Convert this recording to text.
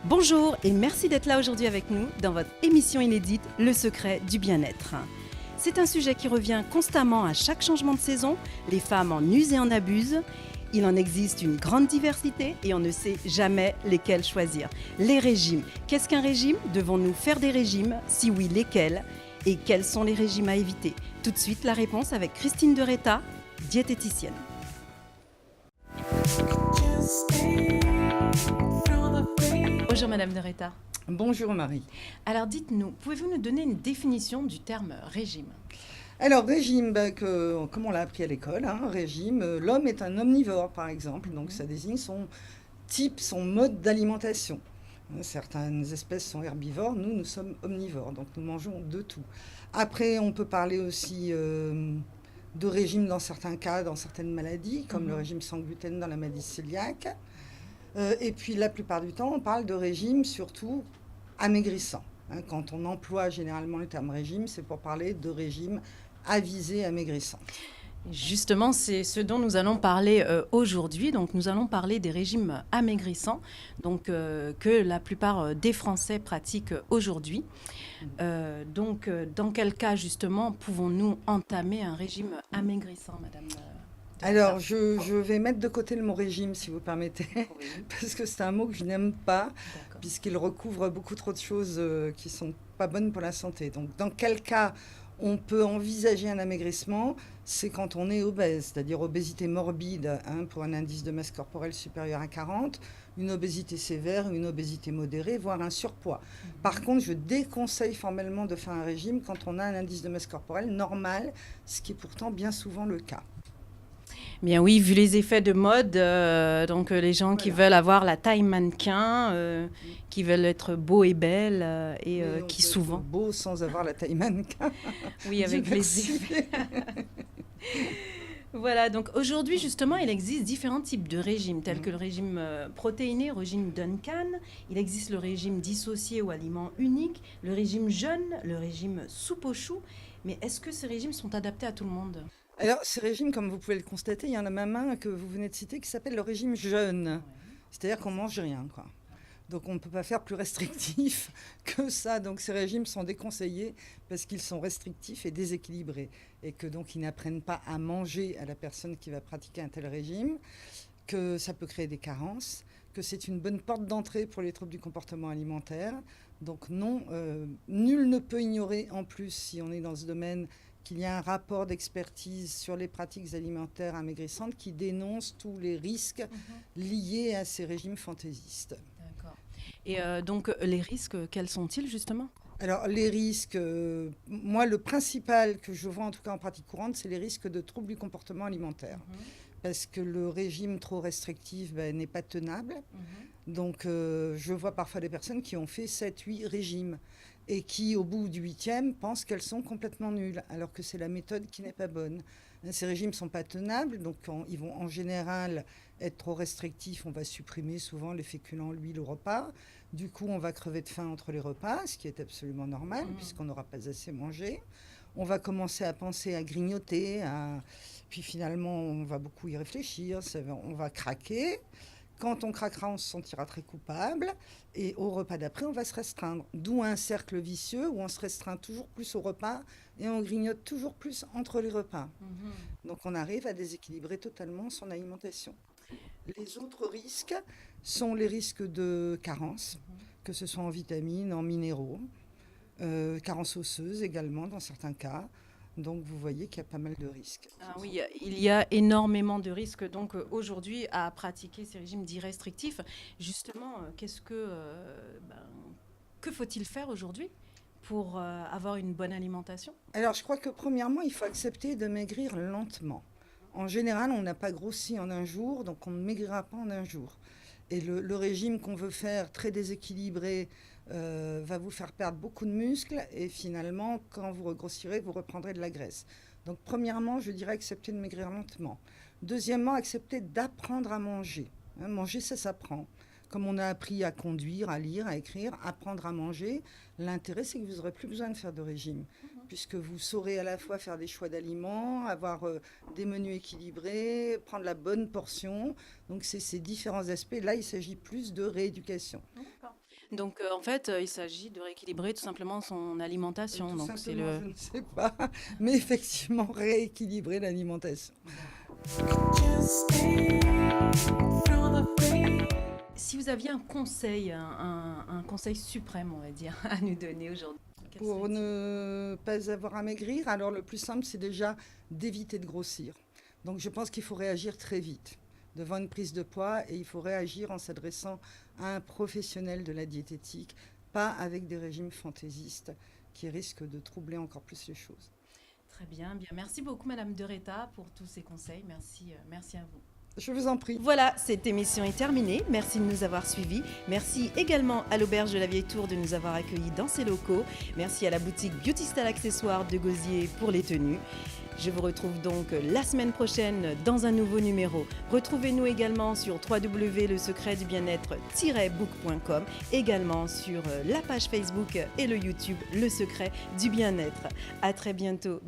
Bonjour et merci d'être là aujourd'hui avec nous dans votre émission inédite Le secret du bien-être. C'est un sujet qui revient constamment à chaque changement de saison. Les femmes en usent et en abusent. Il en existe une grande diversité et on ne sait jamais lesquels choisir. Les régimes. Qu'est-ce qu'un régime ? Devons-nous faire des régimes ? Si oui, lesquels ? Et quels sont les régimes à éviter ? Tout de suite, la réponse avec Christine de Reta, diététicienne. Bonjour Madame de Reta. Bonjour Marie. Alors dites-nous, pouvez-vous nous donner une définition du terme régime ? Alors régime, comme on l'a appris à l'école, régime, l'homme est un omnivore par exemple, donc ça désigne son type, son mode d'alimentation. Certaines espèces sont herbivores, nous sommes omnivores, donc nous mangeons de tout. Après, on peut parler aussi de régime dans certains cas, dans certaines maladies, comme le régime sans gluten dans la maladie cœliaque. Et puis la plupart du temps, on parle de régime surtout amaigrissant. Quand on emploie généralement le terme régime, c'est pour parler de régime à visée amaigrissante. Justement, c'est ce dont nous allons parler aujourd'hui. Donc, nous allons parler des régimes amaigrissants, donc que la plupart des Français pratiquent aujourd'hui. Dans quel cas, justement, pouvons-nous entamer un régime amaigrissant, Madame Alors, je vais mettre de côté le mot régime, si vous permettez, Oui. parce que c'est un mot que je n'aime pas, D'accord. puisqu'il recouvre beaucoup trop de choses qui ne sont pas bonnes pour la santé. Donc, dans quel cas on peut envisager un amaigrissement ? C'est quand on est obèse, c'est-à-dire obésité morbide, pour un indice de masse corporelle supérieur à 40, une obésité sévère, une obésité modérée, voire un surpoids. Par contre, je déconseille formellement de faire un régime quand on a un indice de masse corporelle normal, ce qui est pourtant bien souvent le cas. Bien oui, vu les effets de mode, donc les gens qui veulent avoir la taille mannequin, qui veulent être beaux et belles, et Mais on qui peut souvent... être beau sans avoir la taille mannequin. Oui, avec Dieu les merci. effets. Voilà, donc aujourd'hui justement, il existe différents types de régimes, tels que le régime protéiné, le régime Duncan, il existe le régime dissocié ou aliment unique, le régime jeûne, le régime soupe aux choux, mais est-ce que ces régimes sont adaptés à tout le monde ? Alors, ces régimes, comme vous pouvez le constater, il y en a même un que vous venez de citer qui s'appelle le régime jeûne. C'est-à-dire qu'on mange rien, quoi. Donc, on ne peut pas faire plus restrictif que ça. Donc, ces régimes sont déconseillés parce qu'ils sont restrictifs et déséquilibrés. Et que donc, ils n'apprennent pas à manger à la personne qui va pratiquer un tel régime, que ça peut créer des carences, que c'est une bonne porte d'entrée pour les troubles du comportement alimentaire. Donc, non, nul ne peut ignorer, en plus, si on est dans ce domaine, qu'il y a un rapport d'expertise sur les pratiques alimentaires amaigrissantes qui dénonce tous les risques liés à ces régimes fantaisistes. D'accord. Et donc, les risques, quels sont-ils justement ? Alors, les risques, moi, le principal que je vois en tout cas en pratique courante, c'est les risques de troubles du comportement alimentaire. Parce que le régime trop restrictif n'est pas tenable. Donc, je vois parfois des personnes qui ont fait 7-8 régimes et qui, au bout du 8e, pensent qu'elles sont complètement nulles, alors que c'est la méthode qui n'est pas bonne. Ces régimes ne sont pas tenables, donc ils vont en général être trop restrictifs. On va supprimer souvent les féculents, l'huile au repas. Du coup, on va crever de faim entre les repas, ce qui est absolument normal, puisqu'on n'aura pas assez mangé. On va commencer à penser à grignoter, puis finalement, on va beaucoup y réfléchir, on va craquer. Quand on craquera, on se sentira très coupable. Et au repas d'après, on va se restreindre. D'où un cercle vicieux où on se restreint toujours plus au repas et on grignote toujours plus entre les repas. Donc on arrive à déséquilibrer totalement son alimentation. Les autres risques sont les risques de carence, que ce soit en vitamines, en minéraux, carence osseuse également dans certains cas. Donc vous voyez qu'il y a pas mal de risques. Ah oui, il y a énormément de risques donc aujourd'hui à pratiquer ces régimes dits restrictifs. Justement, que faut-il faire aujourd'hui pour avoir une bonne alimentation ? Alors je crois que premièrement, il faut accepter de maigrir lentement. En général, on n'a pas grossi en un jour, donc on ne maigrira pas en un jour. Et le régime qu'on veut faire très déséquilibré va vous faire perdre beaucoup de muscles et finalement, quand vous regrossirez, vous reprendrez de la graisse. Donc premièrement, je dirais accepter de maigrir lentement. Deuxièmement, accepter d'apprendre à manger. Manger, ça s'apprend. Comme on a appris à conduire, à lire, à écrire, apprendre à manger, l'intérêt, c'est que vous n'aurez plus besoin de faire de régime, puisque vous saurez à la fois faire des choix d'aliments, avoir des menus équilibrés, prendre la bonne portion. Donc, c'est ces différents aspects. Là, il s'agit plus de rééducation. Donc, en fait, il s'agit de rééquilibrer tout simplement son alimentation. Tout Donc, simplement, je ne sais pas, mais effectivement, rééquilibrer l'alimentation. Si vous aviez un conseil, un conseil suprême, on va dire, à nous donner aujourd'hui. Pour ne pas avoir à maigrir, alors le plus simple, c'est déjà d'éviter de grossir. Donc je pense qu'il faut réagir très vite devant une prise de poids et il faut réagir en s'adressant à un professionnel de la diététique, pas avec des régimes fantaisistes qui risquent de troubler encore plus les choses. Très bien, bien. Merci beaucoup Madame De Reta pour tous ces conseils. Merci à vous. Je vous en prie. Voilà, cette émission est terminée. Merci de nous avoir suivis. Merci également à l'Auberge de la Vieille Tour de nous avoir accueillis dans ses locaux. Merci à la boutique Beauty Style Accessoires de Gosier pour les tenues. Je vous retrouve donc la semaine prochaine dans un nouveau numéro. Retrouvez-nous également sur www.lesecretsdubien-être-book.com, également sur la page Facebook et le YouTube Le Secret du Bien-être. À très bientôt.